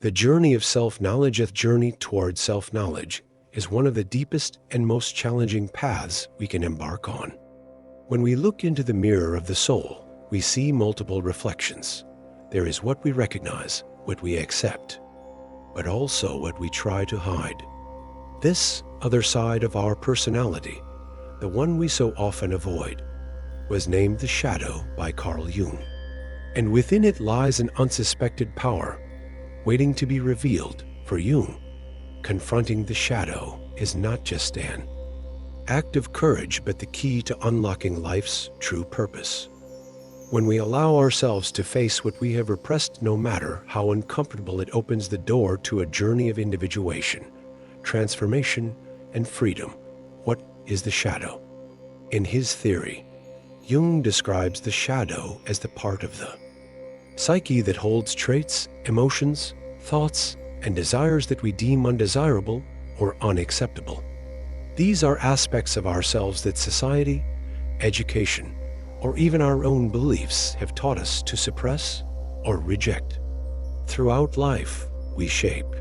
The journey of self-knowledge, the journey toward self-knowledge, is one of the deepest and most challenging paths we can embark on. When we look into the mirror of the soul, we see multiple reflections. There is what we recognize, what we accept, but also what we try to hide. This other side of our personality, the one we so often avoid, was named the shadow by Carl Jung. And within it lies an unsuspected power, waiting to be revealed. For Jung, confronting the shadow is not just an act of courage, but the key to unlocking life's true purpose. When we allow ourselves to face what we have repressed, no matter how uncomfortable, it opens the door to a journey of individuation, transformation, and freedom. What is the shadow? In his theory, Jung describes the shadow as the part of the psyche that holds traits, emotions, thoughts, and desires that we deem undesirable or unacceptable. These are aspects of ourselves that society, education, or even our own beliefs have taught us to suppress or reject. Throughout life, we shape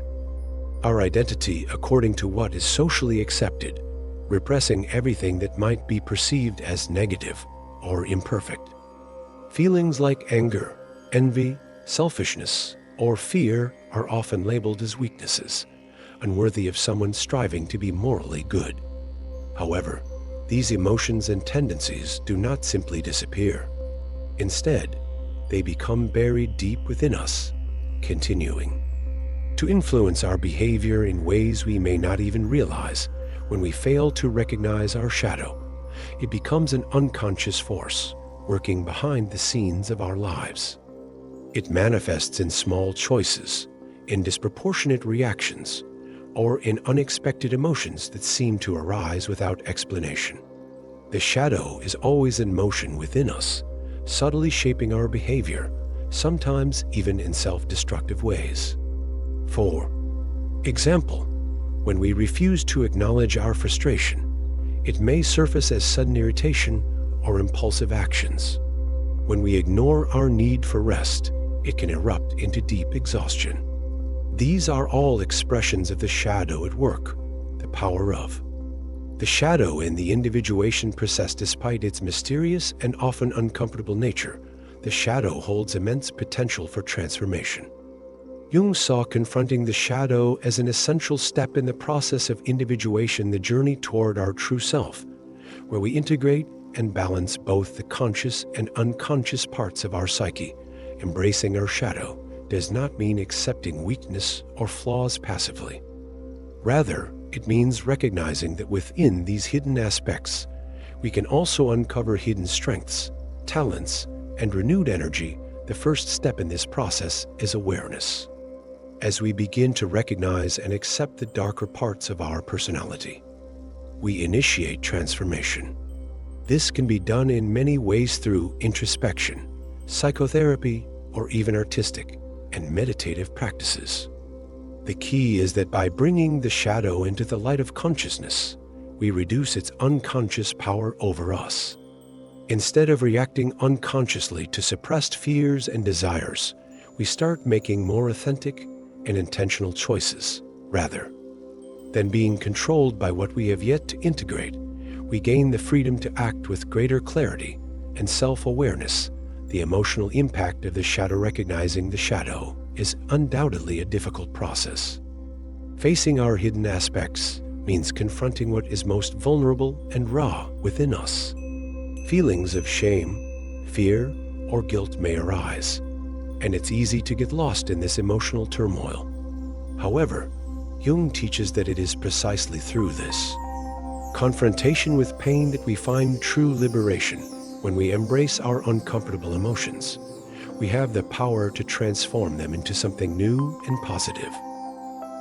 our identity according to what is socially accepted, repressing everything that might be perceived as negative or imperfect. Feelings like anger, envy, selfishness, or fear are often labeled as weaknesses, unworthy of someone striving to be morally good. However, these emotions and tendencies do not simply disappear. Instead, they become buried deep within us, continuing to influence our behavior in ways we may not even realize. When we fail to recognize our shadow, it becomes an unconscious force working behind the scenes of our lives. It manifests in small choices, in disproportionate reactions, or in unexpected emotions that seem to arise without explanation. The shadow is always in motion within us, subtly shaping our behavior, sometimes even in self-destructive ways. For example, when we refuse to acknowledge our frustration, it may surface as sudden irritation or impulsive actions. When we ignore our need for rest, it can erupt into deep exhaustion. These are all expressions of the shadow at work, the power of the shadow in the individuation process. Despite its mysterious and often uncomfortable nature, the shadow holds immense potential for transformation. Jung saw confronting the shadow as an essential step in the process of individuation, the journey toward our true self, where we integrate and balance both the conscious and unconscious parts of our psyche. Embracing our shadow does not mean accepting weakness or flaws passively. Rather, it means recognizing that within these hidden aspects, we can also uncover hidden strengths, talents, and renewed energy. The first step in this process is awareness. As we begin to recognize and accept the darker parts of our personality, we initiate transformation. This can be done in many ways: through introspection, psychotherapy, or even artistic and meditative practices. The key is that by bringing the shadow into the light of consciousness, we reduce its unconscious power over us. Instead of reacting unconsciously to suppressed fears and desires, we start making more authentic and intentional choices. Rather than being controlled by what we have yet to integrate, we gain the freedom to act with greater clarity and self-awareness. The emotional impact of the shadow. Recognizing the shadow is undoubtedly a difficult process. Facing our hidden aspects means confronting what is most vulnerable and raw within us. Feelings of shame, fear, or guilt may arise, and it's easy to get lost in this emotional turmoil. However, Jung teaches that it is precisely through this confrontation with pain that we find true liberation. When we embrace our uncomfortable emotions, we have the power to transform them into something new and positive.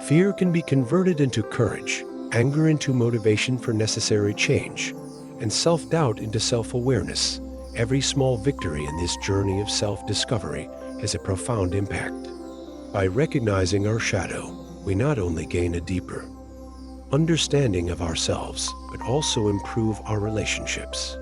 Fear can be converted into courage, anger into motivation for necessary change, and self-doubt into self-awareness. Every small victory in this journey of self-discovery has a profound impact. By recognizing our shadow, we not only gain a deeper understanding of ourselves, but also improve our relationships.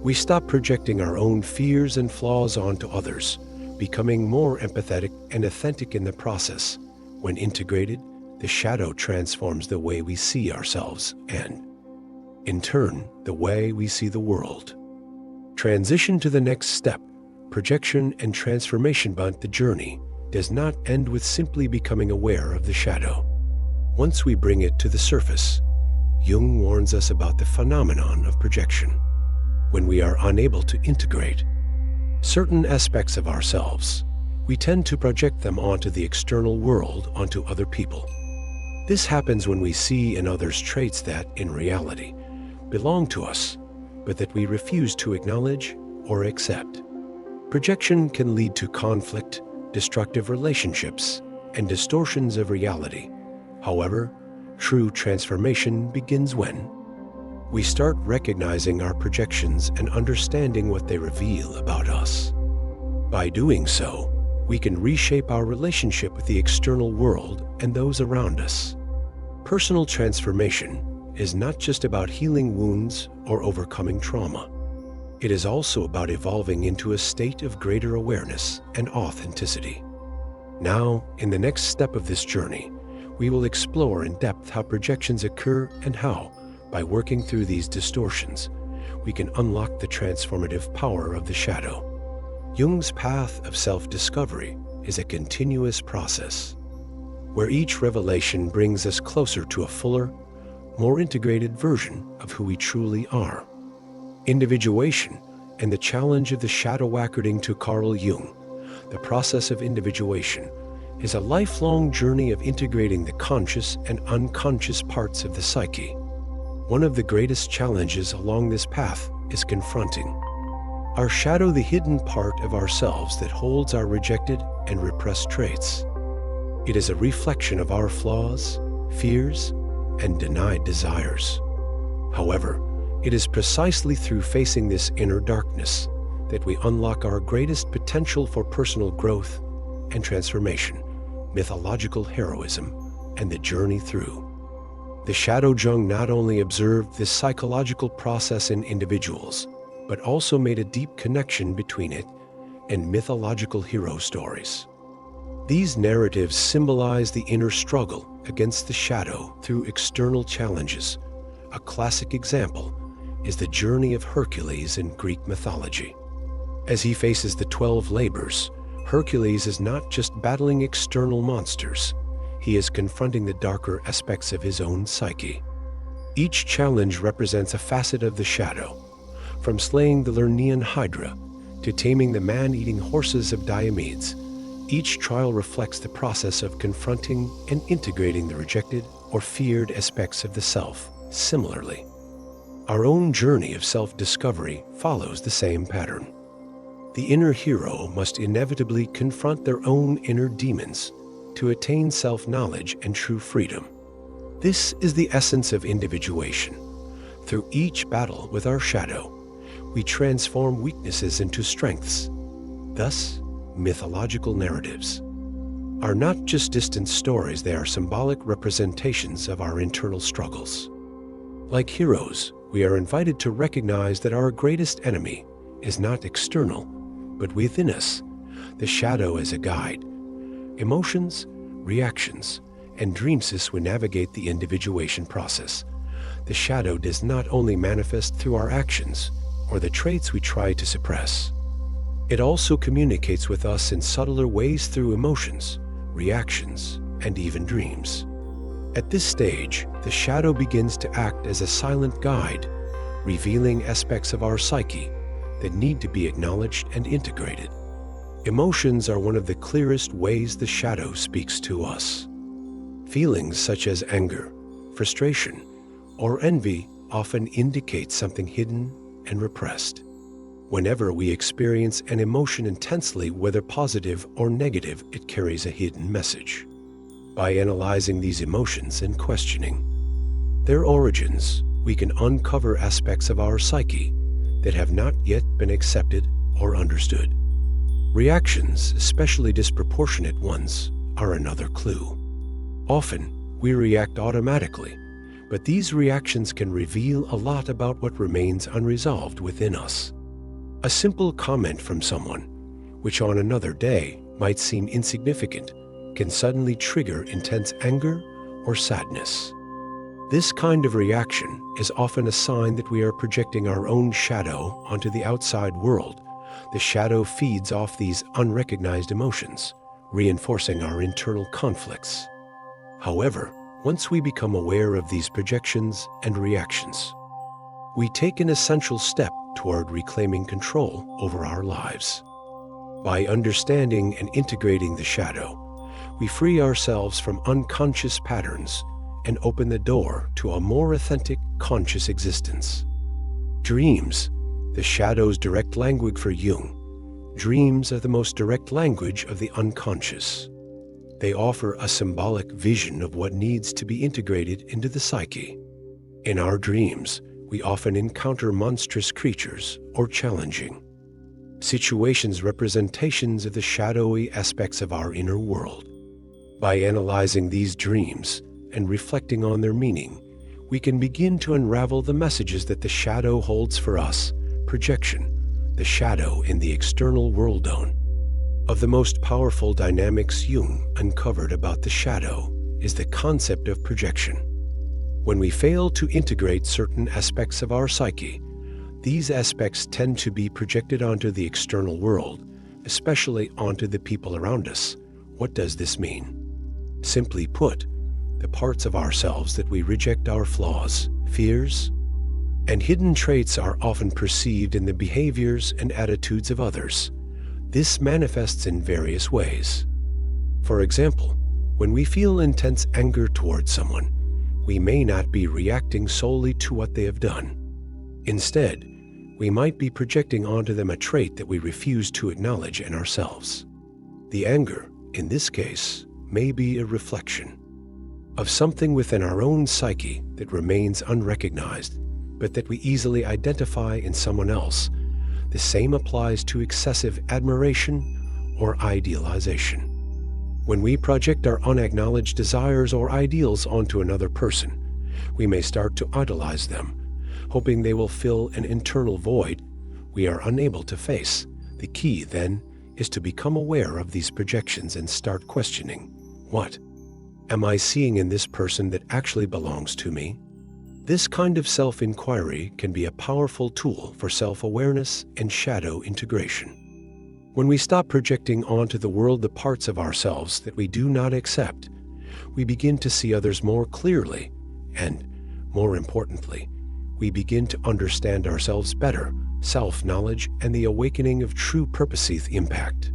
We stop projecting our own fears and flaws onto others, becoming more empathetic and authentic in the process. When integrated, the shadow transforms the way we see ourselves and, in turn, the way we see the world. Transition to the next step, projection and transformation. But the journey does not end with simply becoming aware of the shadow. Once we bring it to the surface, Jung warns us about the phenomenon of projection. When we are unable to integrate certain aspects of ourselves, we tend to project them onto the external world, onto other people. This happens when we see in others traits that, in reality, belong to us, but that we refuse to acknowledge or accept. Projection can lead to conflict, destructive relationships, and distortions of reality. However, true transformation begins when we start recognizing our projections and understanding what they reveal about us. By doing so, we can reshape our relationship with the external world and those around us. Personal transformation is not just about healing wounds or overcoming trauma. It is also about evolving into a state of greater awareness and authenticity. Now, in the next step of this journey, we will explore in depth how projections occur and how, by working through these distortions, we can unlock the transformative power of the shadow. Jung's path of self-discovery is a continuous process, where each revelation brings us closer to a fuller, more integrated version of who we truly are. Individuation and the challenge of the shadow. According to Carl Jung, the process of individuation is a lifelong journey of integrating the conscious and unconscious parts of the psyche. One of the greatest challenges along this path is confronting our shadow, the hidden part of ourselves that holds our rejected and repressed traits. It is a reflection of our flaws, fears, and denied desires. However, it is precisely through facing this inner darkness that we unlock our greatest potential for personal growth and transformation, mythological heroism, and the journey through the shadow. Jung not only observed this psychological process in individuals, but also made a deep connection between it and mythological hero stories. These narratives symbolize the inner struggle against the shadow through external challenges. A classic example is the journey of Hercules in Greek mythology. As he faces the 12 labors, Hercules is not just battling external monsters, he is confronting the darker aspects of his own psyche. Each challenge represents a facet of the shadow, from slaying the Lernaean Hydra to taming the man-eating horses of Diomedes. Each trial reflects the process of confronting and integrating the rejected or feared aspects of the self. Similarly, our own journey of self-discovery follows the same pattern. The inner hero must inevitably confront their own inner demons to attain self-knowledge and true freedom. This is the essence of individuation. Through each battle with our shadow, we transform weaknesses into strengths. Thus, mythological narratives are not just distant stories, they are symbolic representations of our internal struggles. Like heroes, we are invited to recognize that our greatest enemy is not external, but within us, the shadow as a guide. Emotions, reactions, and dreams as we navigate the individuation process. The shadow does not only manifest through our actions or the traits we try to suppress. It also communicates with us in subtler ways through emotions, reactions, and even dreams. At this stage, the shadow begins to act as a silent guide, revealing aspects of our psyche that need to be acknowledged and integrated. Emotions are one of the clearest ways the shadow speaks to us. Feelings such as anger, frustration, or envy often indicate something hidden and repressed. Whenever we experience an emotion intensely, whether positive or negative, it carries a hidden message. By analyzing these emotions and questioning their origins, we can uncover aspects of our psyche that have not yet been accepted or understood. Reactions, especially disproportionate ones, are another clue. Often, we react automatically, but these reactions can reveal a lot about what remains unresolved within us. A simple comment from someone, which on another day might seem insignificant, can suddenly trigger intense anger or sadness. This kind of reaction is often a sign that we are projecting our own shadow onto the outside world. The shadow feeds off these unrecognized emotions, reinforcing our internal conflicts. However, once we become aware of these projections and reactions, we take an essential step toward reclaiming control over our lives. By understanding and integrating the shadow, we free ourselves from unconscious patterns and open the door to a more authentic, conscious existence. Dreams, the shadow's direct language for Jung. Dreams are the most direct language of the unconscious. They offer a symbolic vision of what needs to be integrated into the psyche. In our dreams, we often encounter monstrous creatures or challenging situations, representations of the shadowy aspects of our inner world. By analyzing these dreams and reflecting on their meaning, we can begin to unravel the messages that the shadow holds for us. Projection, the shadow in the external world. One of the most powerful dynamics Jung uncovered about the shadow is the concept of projection. When we fail to integrate certain aspects of our psyche, these aspects tend to be projected onto the external world, especially onto the people around us. What does this mean? Simply put, the parts of ourselves that we reject, our flaws, fears, and hidden traits, are often perceived in the behaviors and attitudes of others. This manifests in various ways. For example, when we feel intense anger towards someone, we may not be reacting solely to what they have done. Instead, we might be projecting onto them a trait that we refuse to acknowledge in ourselves. The anger, in this case, may be a reflection of something within our own psyche that remains unrecognized, but that we easily identify in someone else. The same applies to excessive admiration or idealization. When we project our unacknowledged desires or ideals onto another person, we may start to idolize them, hoping they will fill an internal void we are unable to face. The key, then, is to become aware of these projections and start questioning, what am I seeing in this person that actually belongs to me? This kind of self-inquiry can be a powerful tool for self-awareness and shadow integration. When we stop projecting onto the world the parts of ourselves that we do not accept, we begin to see others more clearly, and, more importantly, we begin to understand ourselves better. Self-knowledge and the awakening of true purpose. The impact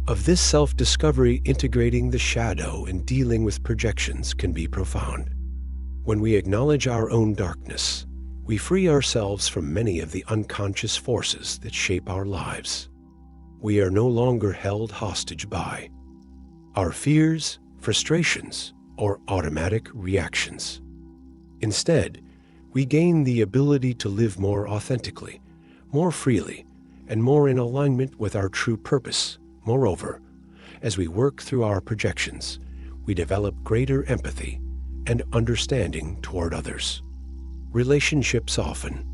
of this self-discovery, integrating the shadow and dealing with projections, can be profound. When we acknowledge our own darkness, we free ourselves from many of the unconscious forces that shape our lives. We are no longer held hostage by our fears, frustrations, or automatic reactions. Instead, we gain the ability to live more authentically, more freely, and more in alignment with our true purpose. Moreover, as we work through our projections, we develop greater empathy and understanding toward others. Relationships, often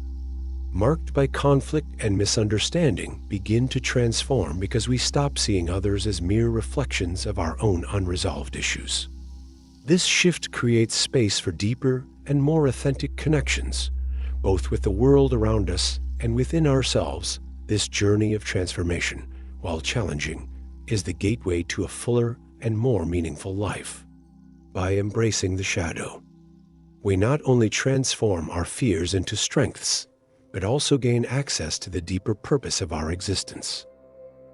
marked by conflict and misunderstanding, begin to transform because we stop seeing others as mere reflections of our own unresolved issues. This shift creates space for deeper and more authentic connections, both with the world around us and within ourselves. This journey of transformation, while challenging, is the gateway to a fuller and more meaningful life. By embracing the shadow, we not only transform our fears into strengths, but also gain access to the deeper purpose of our existence.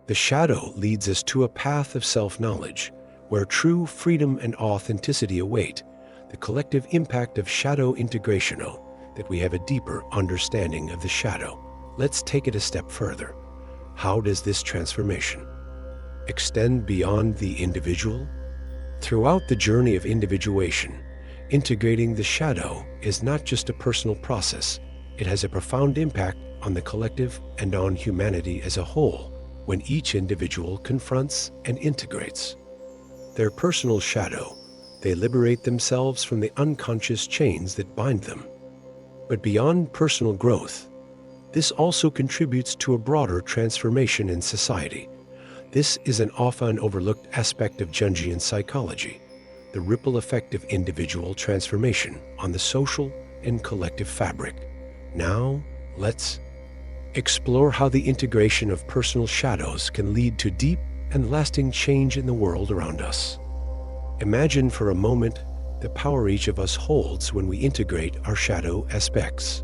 The shadow leads us to a path of self-knowledge, where true freedom and authenticity await. The collective impact of shadow integration, that we have a deeper understanding of the shadow. Let's take it a step further. How does this transformation extend beyond the individual? Throughout the journey of individuation, integrating the shadow is not just a personal process. It has a profound impact on the collective and on humanity as a whole. When each individual confronts and integrates their personal shadow, they liberate themselves from the unconscious chains that bind them. But beyond personal growth, this also contributes to a broader transformation in society. This is an often overlooked aspect of Jungian psychology, the ripple effect of individual transformation on the social and collective fabric. Now, let's explore how the integration of personal shadows can lead to deep and lasting change in the world around us. Imagine for a moment the power each of us holds when we integrate our shadow aspects.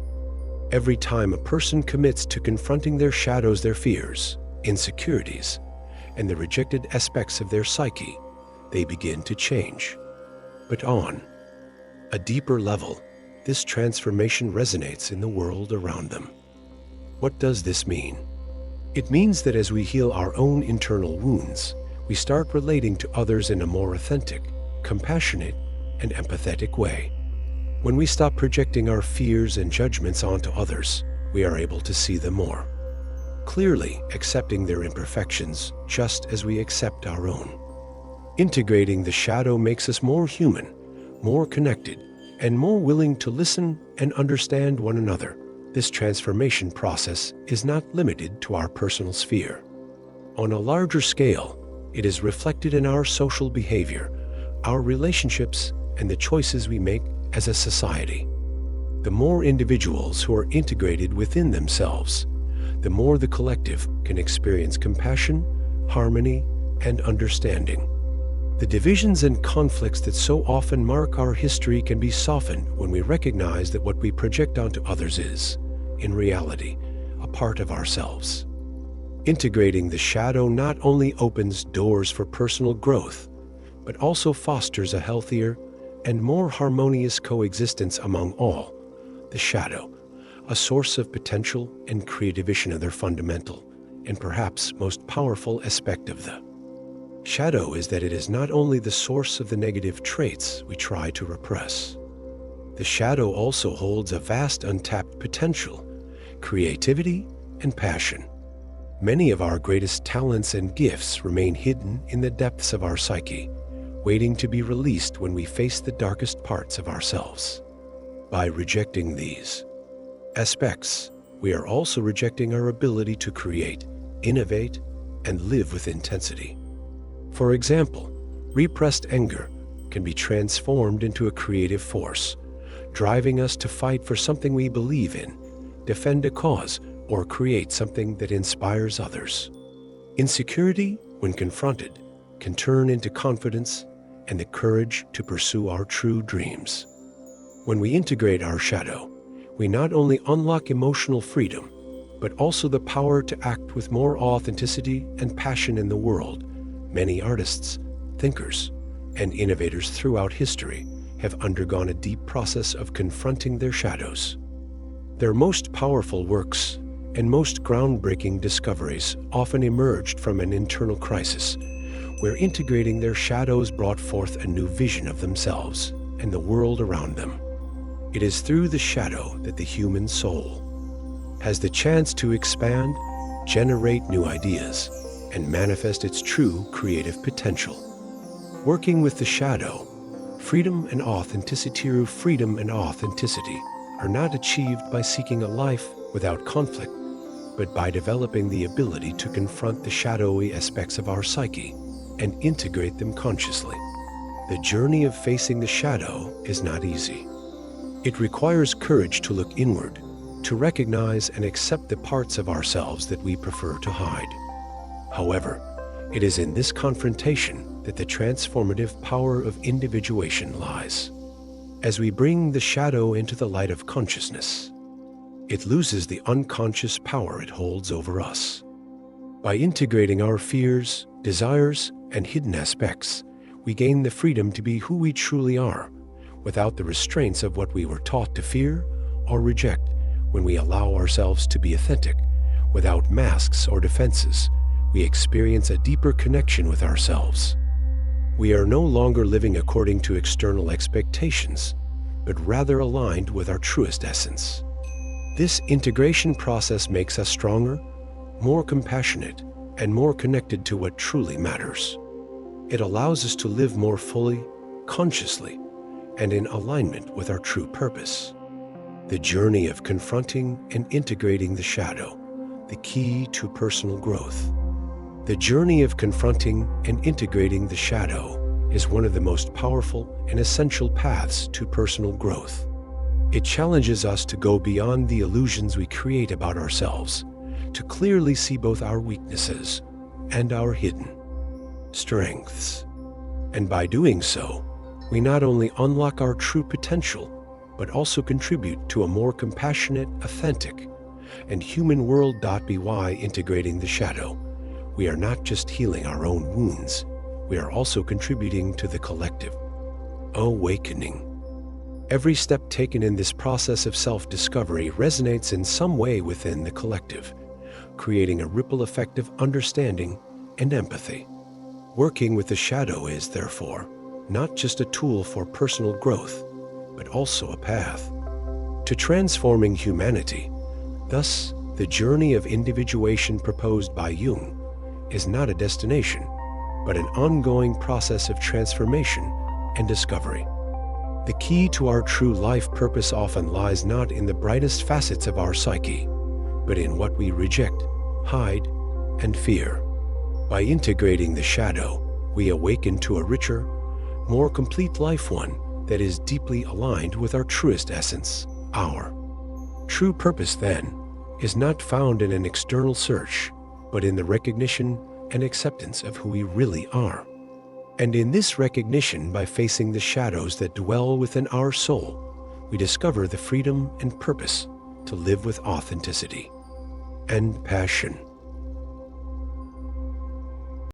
Every time a person commits to confronting their shadows, their fears, insecurities, and the rejected aspects of their psyche, they begin to change. But on a deeper level, this transformation resonates in the world around them. What does this mean? It means that as we heal our own internal wounds, we start relating to others in a more authentic, compassionate, and empathetic way. When we stop projecting our fears and judgments onto others, we are able to see them more clearly, accepting their imperfections just as we accept our own. Integrating the shadow makes us more human, more connected, and more willing to listen and understand one another. This transformation process is not limited to our personal sphere. On a larger scale, it is reflected in our social behavior, our relationships, and the choices we make as a society. The more individuals who are integrated within themselves, the more the collective can experience compassion, harmony, and understanding. The divisions and conflicts that so often mark our history can be softened when we recognize that what we project onto others is, in reality, a part of ourselves. Integrating the shadow not only opens doors for personal growth, but also fosters a healthier and more harmonious coexistence among all. The shadow, a source of potential and creativity, another fundamental and perhaps most powerful aspect of the shadow is that it is not only the source of the negative traits we try to repress. The shadow also holds a vast untapped potential, creativity, and passion. Many of our greatest talents and gifts remain hidden in the depths of our psyche, waiting to be released when we face the darkest parts of ourselves. By rejecting these aspects, we are also rejecting our ability to create, innovate, and live with intensity. For example, repressed anger can be transformed into a creative force, driving us to fight for something we believe in, defend a cause, or create something that inspires others. Insecurity, when confronted, can turn into confidence and the courage to pursue our true dreams. When we integrate our shadow, we not only unlock emotional freedom, but also the power to act with more authenticity and passion in the world. Many artists, thinkers, and innovators throughout history have undergone a deep process of confronting their shadows. Their most powerful works and most groundbreaking discoveries often emerged from an internal crisis, where integrating their shadows brought forth a new vision of themselves and the world around them. It is through the shadow that the human soul has the chance to expand, generate new ideas, and manifest its true creative potential. Working with the shadow, freedom and authenticity are not achieved by seeking a life without conflict, but by developing the ability to confront the shadowy aspects of our psyche and integrate them consciously. The journey of facing the shadow is not easy. It requires courage to look inward, to recognize and accept the parts of ourselves that we prefer to hide. However, it is in this confrontation that the transformative power of individuation lies. As we bring the shadow into the light of consciousness, it loses the unconscious power it holds over us. By integrating our fears, desires, and hidden aspects, we gain the freedom to be who we truly are, without the restraints of what we were taught to fear or reject. When we allow ourselves to be authentic, without masks or defenses, we experience a deeper connection with ourselves. We are no longer living according to external expectations, but rather aligned with our truest essence. This integration process makes us stronger, more compassionate, and more connected to what truly matters. It allows us to live more fully, consciously, and in alignment with our true purpose. The journey of confronting and integrating the shadow, the key to personal growth. The journey of confronting and integrating the shadow is one of the most powerful and essential paths to personal growth. It challenges us to go beyond the illusions we create about ourselves, to clearly see both our weaknesses and our hidden strengths. And by doing so, we not only unlock our true potential, but also contribute to a more compassionate, authentic, and human world. By integrating the shadow, we are not just healing our own wounds, we are also contributing to the collective awakening. Every step taken in this process of self-discovery resonates in some way within the collective, creating a ripple effect of understanding and empathy. Working with the shadow is, therefore, not just a tool for personal growth, but also a path to transforming humanity. Thus, the journey of individuation proposed by Jung is not a destination, but an ongoing process of transformation and discovery. The key to our true life purpose often lies not in the brightest facets of our psyche, but in what we reject, hide, and fear. By integrating the shadow, we awaken to a richer, more complete life, one that is deeply aligned with our truest essence. Our true purpose, then, is not found in an external search, but in the recognition and acceptance of who we really are. And in this recognition, by facing the shadows that dwell within our soul, we discover the freedom and purpose to live with authenticity and passion.